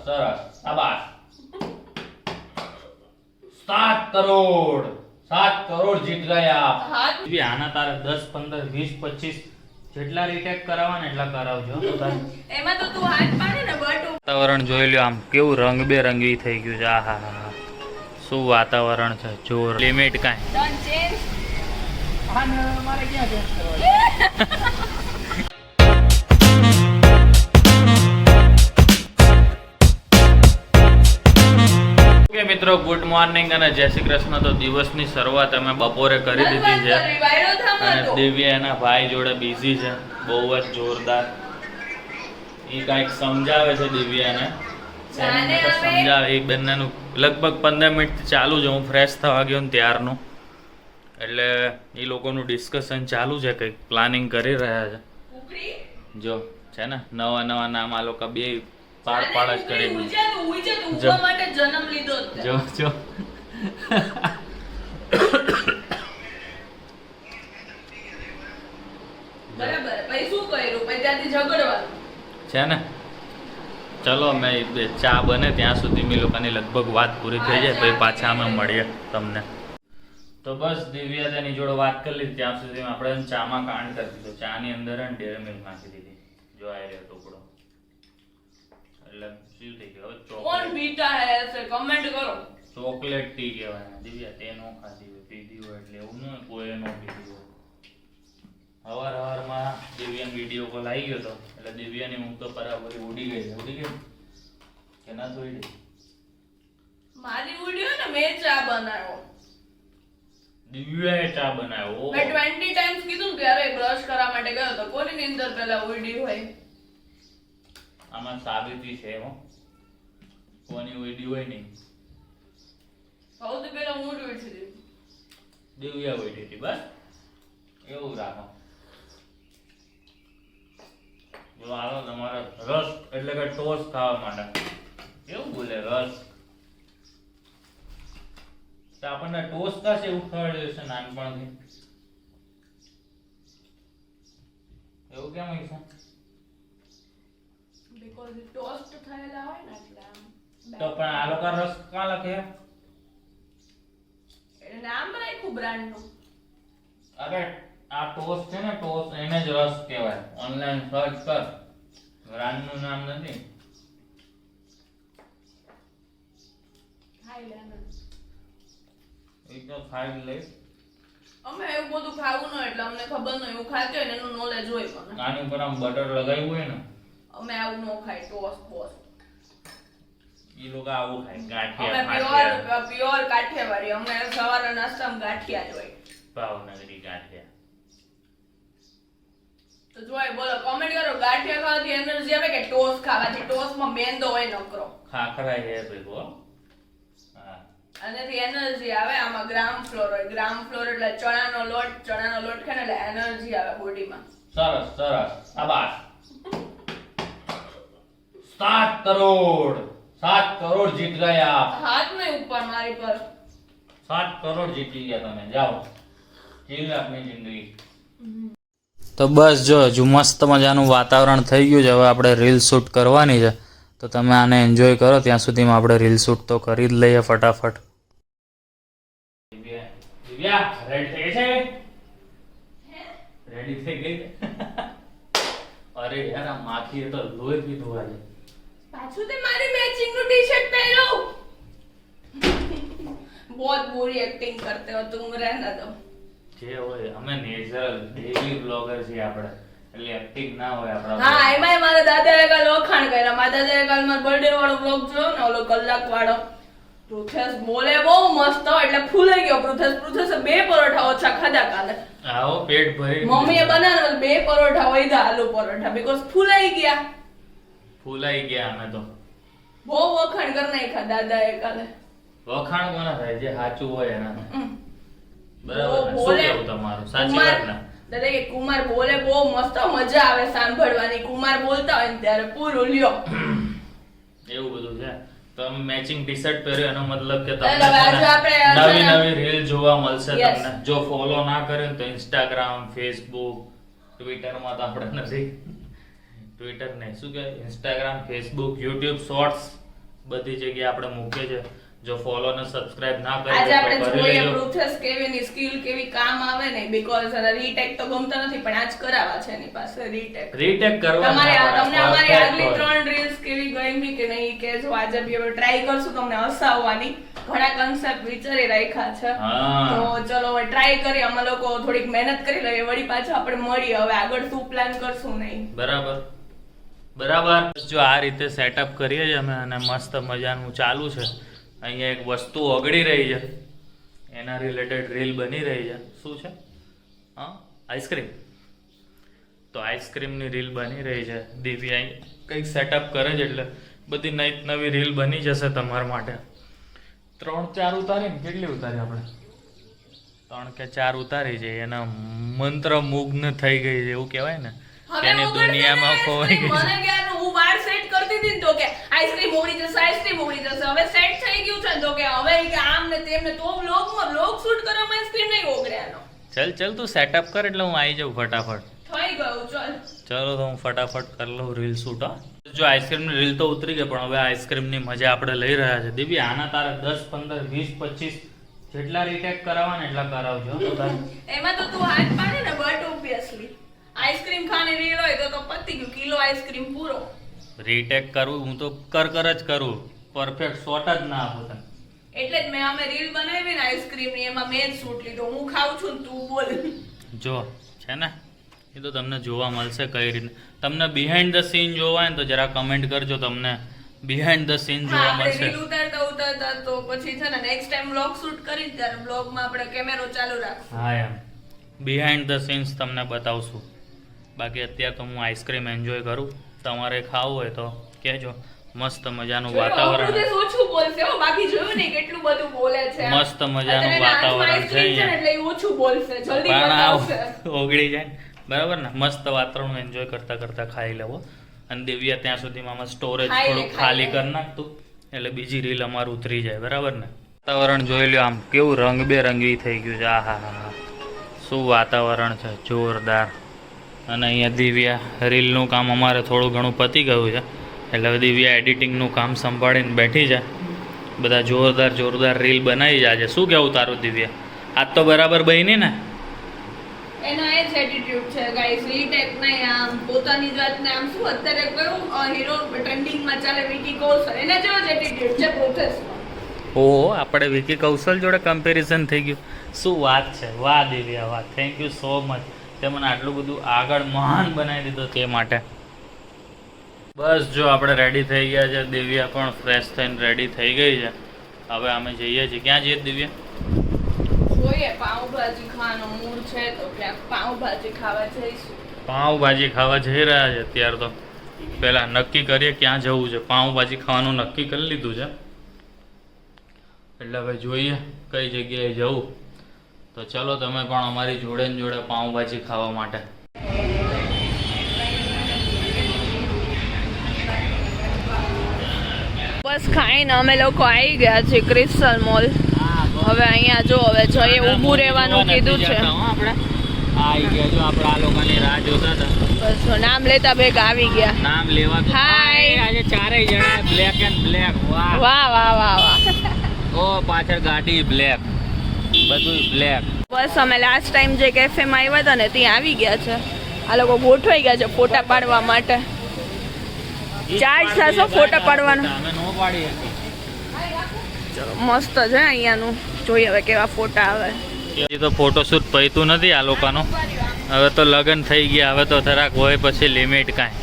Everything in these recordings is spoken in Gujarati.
સરસ શાબાશ 7 કરોડ જીત ગયા આપ આના તારે 10 15 20 25 જેટલા રીટેક કરાવવા ને એટલા કરાવજો એમાં તો તું હાથ પાડે ને બટ વાતાવરણ જોઈ લ્યો આમ કેવું રંગબેરંગી થઈ ગયું છે આહા શું વાતાવરણ છે જોર લિમિટ કાંઈ ડન ચેન્જ મારે ક્યાં ચેન્જ કરવા મિત્રો ગુડ મોર્નિંગ અને જય શ્રી કૃષ્ણ. તો દિવસની શરૂઆત અમે બપોરે કરી દીધી છે અને દિવ્ય એના ભાઈ જોડે બિઝી છે બહુ જ જોરદાર. એ કાંઈક સમજાવે છે દિવ્યાને સમજાવે એ બંનેનું લગભગ 15 મિનિટ ચાલુ છે. હું ફ્રેશ થવા ગયો ને ત્યારનું એટલે એ લોકોનું ડિસ્કશન ચાલુ છે કંઈક પ્લાનિંગ કરી રહ્યા છે. જો છે ને નવા નવા નામ આ લોકો બે પાડ જ કરી જો જો બરાબર પછી શું કર્યું પછી ત્યાંથી ઝઘડવાનું છે ને. ચલો મેં ચા બને ત્યાં સુધી મેં લોકોની લગભગ વાત પૂરી થઈ જાય પછી પાછા અમે મળીએ તમને. તો બસ દિવ્યા તેની જોડે વાત કરી લીધી ત્યાં સુધી આપણે ચામાં કાંડ કરી દીધો. ચાની અંદર ડેરી મિલ્ક નાખી દીધી. જો આ રહ્યો ટુકડો એટલે શું થઈ ગયો કોણ પીતા હે એસે કમેન્ટ કરો. ચોકલેટ ટી કહેવાય દિવ્યા. તે નો ખાધી હોય પીધી હોય એટલે એવું ન કોઈ નો પીધી હોય. હવારમાં દિવ્યાનો વિડીયો કોલ આવી ગયો હતો એટલે દિવ્યાની ઊંઘ તો બરાબર ઉડી ગઈ કે ના થોડી મારી વિડિયો ને મેં ચા બનાવ્યો. દિવ્યાએ ચા બનાવ્યો. મેં 20 ટાઈમ્સ કીધું કે અરે બ્રશ કરવા માટે ગયો તો કોની નીંદર પહેલા ઉડી હોય. આમાં સાબિતી છે હો કોની ઉડી હોય નહીં. સૌથી પહેલા હું ઉડી હતી દિવ્યા ઉડી હતી બસ એવું રાખો. જો હાલો તમારે રસ એટલે કે ટોસ્ટ ખાવા માટે કેવું બોલે રસ તો આપણને ટોસ્ટ કાશે એવું ખવડાવ્યું છે નાનપણથી એવું કેમ હોય છે બીકોઝ ટોસ્ટ થયેલા હોય ને એટલે આમ તો પણ આ લોકો રસ કા લખે એટલે નામ રાખ્યું બ્રાન્ડ નું. અરે આ ટોસ્ટ છે ને ટોસ્ટ એને જ રસ કહેવાય. ઓનલાઈન સર્ચ કર બ્રાન્ડ નું નામ નથી. એ તો ખાઈ લઈ અમે એવું બધું ખાવું ન એટલે અમને ખબર ન એવું ખાતે હોય ને એનું નોલેજ હોય મને. આની ઉપર આમ બટર લગાવ્યું હોય ને અમે આવું ન ખાય ટોસ્ટ બોસ. ઈ લોકો આવું ખાય અમે ગાંઠિયા પ્યોર કાઠિયાવાડી. અમે સવારના નાસ્તામાં ગાંઠિયા જ હોય. ભાવનગરી ગાંઠિયા. તો જોય બોલો કમેન્ટ કરો ગાંઠિયા ખાવાથી એનર્જી આવે કે ટોસ્ટ ખાવાથી. ટોસ્ટમાં મેંદો હોય નકરો. ખાખરા છે ભેગો હા આનાથી એનર્જી આવે. આમાં ગ્રામ ફ્લોર હોય. ગ્રામ ફ્લોર એટલે ચણાનો લોટ ખાય ને એટલે એનર્જી આવે બોડીમાં. સરસ સરસ શાબાશ 7 કરોડ જીત ગયા આપ. હાથ નહીં ઉપર મારી પર. 7 કરોડ જીતી ગયા તમે. જાઓ જીવ આપની જિંદગી. તો બસ જો હજુ મસ્ત મજાનું વાતાવરણ થઈ ગયું છે. હવે આપણે રીલ શૂટ કરવાની છે તો તમે આને એન્જોય કરો. ત્યાં સુધીમાં આપણે રીલ શૂટ તો કરી જ લઈએ ફટાફટ. દિવ્યા રેડી થઈ છે? રેડી થઈ ગઈ? અરે યાર આ માખીએ તો લોહી પીધું આજે. પાછું તે મારી મેચિંગ નું ટી-શર્ટ પહેરો. बहुत बुरी एक्टिंग करते हो तुम. रहना दो જે હોય અમે નેચરલ ડેલી બ્લોગર છીએ આપણે એટલે એક્ટિંગ ના હોય આપણા. હા એમાંય મારા દાદાએ કાલ વખાણ કર્યા. મારા દાદાએ કાલ મારો બર્થડે વાળો બ્લોગ જોયો ને ઓલો કલાક વાળો. પૃથેશ બોલે બહુ મસ્ત એટલે ફૂલાઈ ગયો પૃથેશે 2 પરોઠા ઓછા ખાધા કાલે. આવો પેટ ભરી મમ્મીએ બનાવ્યા 2 પરોઠા વધ્યા આલુ પરોઠા બીકોઝ ફૂલાઈ ગયા અમે તો બહુ વખાણ કરી નાખ્યા દાદાએ કાલે. વખાણ કોના થાય જે સાચું હોય એના. બરાબર ને? શું બોલે કહેવું તમારું સાચી વાત ને? દાદા કે કુમાર બોલે બહુ મસ્ત મજા આવે સાંભળવાની. કુમાર બોલતા હોય ને ત્યારે પૂરું લ્યો. એવું બધું છે. તો અમે મેચિંગ ટી-શર્ટ પહેર્યો એનો મતલબ કે એટલે આજે આપણે નવી રીલ જોવા મળશે Yes. તમને. જો ફોલો ના કર્યો તો ઇન્સ્ટાગ્રામ ફેસબુક ટ્વિટર માં તો આપણે નથી. ટ્વિટર નહીં શું કે ઇન્સ્ટાગ્રામ ફેસબુક યુટ્યુબ શોર્ટ્સ બધી જગ્યાએ આપણે મૂકીએ છીએ. જો ફોલો ને સબસ્ક્રાઇબ ના આજે આપણે કરી જોઈએ લેજો. પ્રોસેસ કેવીની સ્કિલ કેવી કામ આવે ને, બીકોઝ રીટેક તો ગમતા નથી પણ આજ કરાવવા છે એની પાસે રીટેક. રીટેક કરવા તમને અમારી આગલી 3 રીલ્સ કેવી ગમી કે નહીં કે જો આજે બી હવે ટ્રાય કરશું તમને હસાવવાની. ઘણા કન્સેપ્ટ વિચારી રાખ્યા છે. હા. તો ચલો હવે ટ્રાય કરીએ. અમે લોકો થોડીક મહેનત કરી લઈએ, વળી પાછા આપણે મળીએ હવે આગળ શું પ્લાન કરશું નહીં. બરાબર. જો આ રીતે સેટઅપ કરીએ છીએ અમે અને મસ્ત મજાનું ચાલુ છે. અહીંયા એક વસ્તુ ઓગળી રહી છે, એના રિલેટેડ રીલ બની રહી છે. શું છે? હા, આઈસ્ક્રીમ. તો આઈસ્ક્રીમની રીલ બની રહી છે. દિવ્યા અહીં કંઈક સેટઅપ કરે છે એટલે બધી નવી રીલ બની જશે તમારા માટે. 3-4 ઉતારી ને કેટલી ઉતારી આપણે? 3 કે 4 ઉતારી છે. એના મંત્ર મુગ્ન થઈ ગઈ છે એવું કહેવાય ને, એની દુનિયામાં ખોવાઈ ગઈ છે. મને ક્યારનું હું બાર સેટ કરતી હતી ને તો કે આઈસ્ક્રીમ ઓગળી જશે. હવે સેટ થઈ ગયું છે તો કે હવે કે આમ ને તેમ ને તો વ્લોગ શૂટ કરવામાં આઈસ્ક્રીમ નહીં ઓગળ્યાનો. ચલ તું સેટઅપ કર એટલે હું આવી જાઉં ફટાફટ. થઈ ગયું ચલો તો હું ફટાફટ કરી લઉં રીલ શૂટ. જો આઈસ્ક્રીમની રીલ તો ઉતરી ગઈ પણ હવે આઈસ્ક્રીમની મજા આપણે લઈ રહ્યા છે. દિવ્યા આના તારે 10, 15, 20, 25 જેટલા રીટેક કરાવવાના એટલા કરાવજો તો તારે. એમાં તો તું હાથ પાડે ને બટ ઓબ્વિયસલી આઈસ્ક્રીમ ખાની રીલ હોય તો પતી ગયું, કિલો આઈસ્ક્રીમ પૂરો. રીટેક કરવું હું તો કર જ કરું, પરફેક્ટ શોટ જ ના આપું તને. એટલે જ મેં અમે રીલ બનાવી ને આઈસ્ક્રીમ ની, એમાં મેં જ શૂટ લીધો. હું ખાઉં છું ને તું બોલ. જો છે ને એ તો તમને જોવા મળશે કઈ રીતે. તમને બિહાઇન્ડ ધ સીન જોવા હોય ને તો જરા કમેન્ટ કરજો, તમને બિહાઇન્ડ ધ સીન જોવા મળશે. રીલ ઉતારતા તો પછી છે ને નેક્સ્ટ ટાઈમ વ્લોગ શૂટ કરી ત્યારે વ્લોગમાં આપણે કેમેરો ચાલુ રાખશું. હા એમ બિહાઇન્ડ ધ સીન્સ તમને બતાવશું. બાકી અત્યારે તો હું આઈસ્ક્રીમ એન્જોય કરું. તમારે ખાવું હોય તો કહેજો. મસ્ત મજાનું વાતાવરણ, ઓછું બોલશે હો, બાકી જોયું ને કેટલું બધું બોલે છે. મસ્ત મજાનું વાતાવરણ છે અહીંયા. એટલે ઓછું બોલશે, જલ્દી પણ બતાવશે. ઓગળી જાય બરાબર ને. મસ્ત વાતાવરણ એન્જોય કરતા કરતા ખાઈ લેવો. અને દિવ્યા ત્યાં સુધીમાં સ્ટોરેજ થોડું ખાલી કરી નાખતું એટલે બીજી રીલ અમારું ઉતરી જાય બરાબર ને. વાતાવરણ જોઈ લ્યો આમ કેવું રંગબેરંગી થઈ ગયું છે. આ હા શું વાતાવરણ છે, જોરદાર. અને અહીંયા દિવ્યા રીલનું કામ અમારે થોડું ઘણું પતી ગયું છે એટલે હવે દિવ્યા એડિટિંગનું કામ સંભાળીને બેઠી છે. બધા જોરદાર રીલ બનાવી જાય છે. શું કહેવું તારું દિવ્યા? આજ તો બરાબર બની ને? એનો એ જ એટીટ્યુડ છે ગાઈસ, રીટેક નહીં, આમ પોતાની જાતને આમ શું અત્યારે કયું હીરો ટ્રેન્ડિંગમાં ચાલે વિકી કૌશલ, એના જેવો જ એટીટ્યુડ છે પ્રોસેસમાં. ઓહો આપણે વિકી કૌશલ જોડે કમ્પેરિઝન થઈ ગયું. શું વાત છે, વાહ દિવ્યા વાહ. થેન્ક યુ સો મચ, તે મને આટલું બધું આગળ મહાન બનાવી દીધો તે માટે. બસ જો આપણે રેડી થઈ ગયા છે. દિવ્યા પણ ફ્રેશ થઈને રેડી થઈ ગઈ છે. હવે અમે જઈએ છીએ. ક્યાં જઈએ દિવ્યા? જોઈએ પાવભાજી ખાવાનો મૂડ છે તો ક્યાંક પાવભાજી ખાવા જઈશું. પાવભાજી ખાવા જઈ રહ્યા છે અત્યારે. તો પહેલા નક્કી કરીએ ક્યાં જવું છે. પાવભાજી ખાવાનું નક્કી કરી લીધું છે એટલે હવે જોઈએ કઈ જગ્યાએ જવું. તો ચલો તમે પણ અમારી જોડે ને જોડે પાવભાજી ખાવા માટે. બસ ખાઈને અમે લોકો આવી ગયા છીએ ક્રિસ્ટલ મોલ. હવે અહીંયા જો હવે જઈએ, ઊભું રહેવાનું કીધું છે. આપણે આવી ગયા જો, આપણે આ લોકોની રાહ જોતા હતા. બસ નામ લેતા ભેગા આવી ગયા. નામ લેવા તો હાય. આજે ચારેય જણા બ્લેક એન્ડ બ્લેક. વાહ વાહ વાહ વાહ વાહ. ઓ પાછળ ગાડી બ્લેક, બધું બ્લેક. બસ અમે લાસ્ટ ટાઈમ જે કેફેમાં આવ્યા હતા ને ત્યાં આવી ગયા છે. આ લોકો ગોઠવાઈ ગયા છે ફોટા પાડવા માટે. ચાર્જ થશે ફોટા પાડવાનો. અમે નો પાડી હતી. મસ્ત છે અહીંયાનું. જોઈએ હવે કેવા ફોટા આવે. એ તો ફોટોશૂટ પૈતું નથી આ લોકોનું. હવે તો લગ્ન થઈ ગયા, હવે તો થોડાક હોય પછી લિમિટ કાંઈ.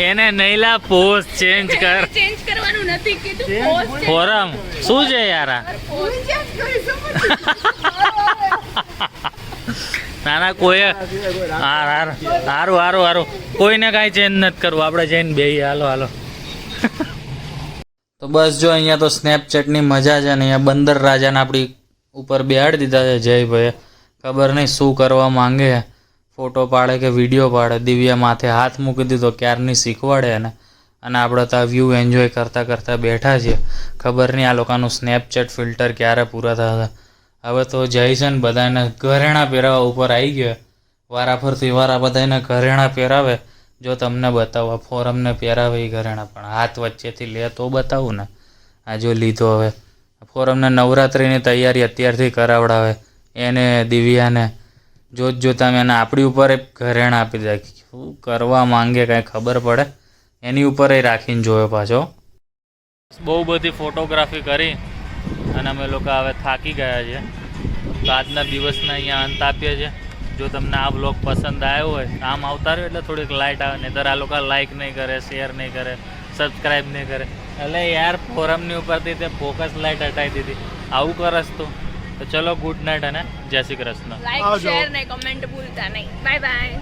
એને નૈલા પોઝ ચેન્જ કર. ચેન્જ કરવાનું નથી કીધું. પોઝ ફોરમ શું છે યાર આ? ના ના કોઈ હારું કોઈને કાંઈ ચેન્જ નથી કરવું. આપણે જઈને બે હાલો. તો બસ જો અહીંયા તો સ્નેપચેટની મજા છે ને. અહીંયા બંદર રાજાને આપણી ઉપર બેહાડી દીધા છે જયભાઈએ. ખબર નહીં શું કરવા માંગે, ફોટો પાડે કે વિડીયો પાડે. દિવ્યા માથે હાથ મૂકી દીધો ક્યારની શીખવાડે એને. અને આપણે તો આ વ્યૂ એન્જોય કરતાં કરતાં બેઠા છીએ. ખબર નહીં આ લોકોનું સ્નેપચેટ ફિલ્ટર ક્યારે પૂરા થશે. હવે તો જય છે ને બધાને ઘરેણાં પહેરાવા ઉપર આવી ગયો. વારા ફરતી વારા બધાને ઘરેણાં પહેરાવે. જો તમને બતાવવા ફોરમને પહેરાવે એ ઘરેણા પણ હાથ વચ્ચેથી લે તો બતાવું ને. આ જો લીધો હવે ફોરમને નવરાત્રિની તૈયારી અત્યારથી કરાવડાવે એને દિવ્યાને જોતા મેં આપણી ઉપર એક ઘરેણા આપી દે. શું કરવા માંગે કાંઈ ખબર પડે એની ઉપર એ રાખીને જોયો પાછો. બહુ બધી ફોટોગ્રાફી કરી અને અમે લોકો હવે થાકી ગયા છે. તો આજના દિવસના અહીંયા અંત આપીએ છીએ. જો તમને આ બ્લોગ પસંદ આવ્યો હોય આમ આવતા રહ્યો એટલે થોડીક લાઇટ આવે, નહીંતર આ લોકો લાઇક નહીં કરે, શેર નહીં કરે, સબસ્ક્રાઈબ નહીં કરે. એટલે યાર ફોરમની ઉપરથી તે ફોકસ લાઇટ હટાવી દીધી. આવું કરસ તો ચલો ગુડ નાઇટ અને જય શ્રી કૃષ્ણ. લાઈક શેર ને કમેન્ટ ભૂલતા નહીં. Bye bye.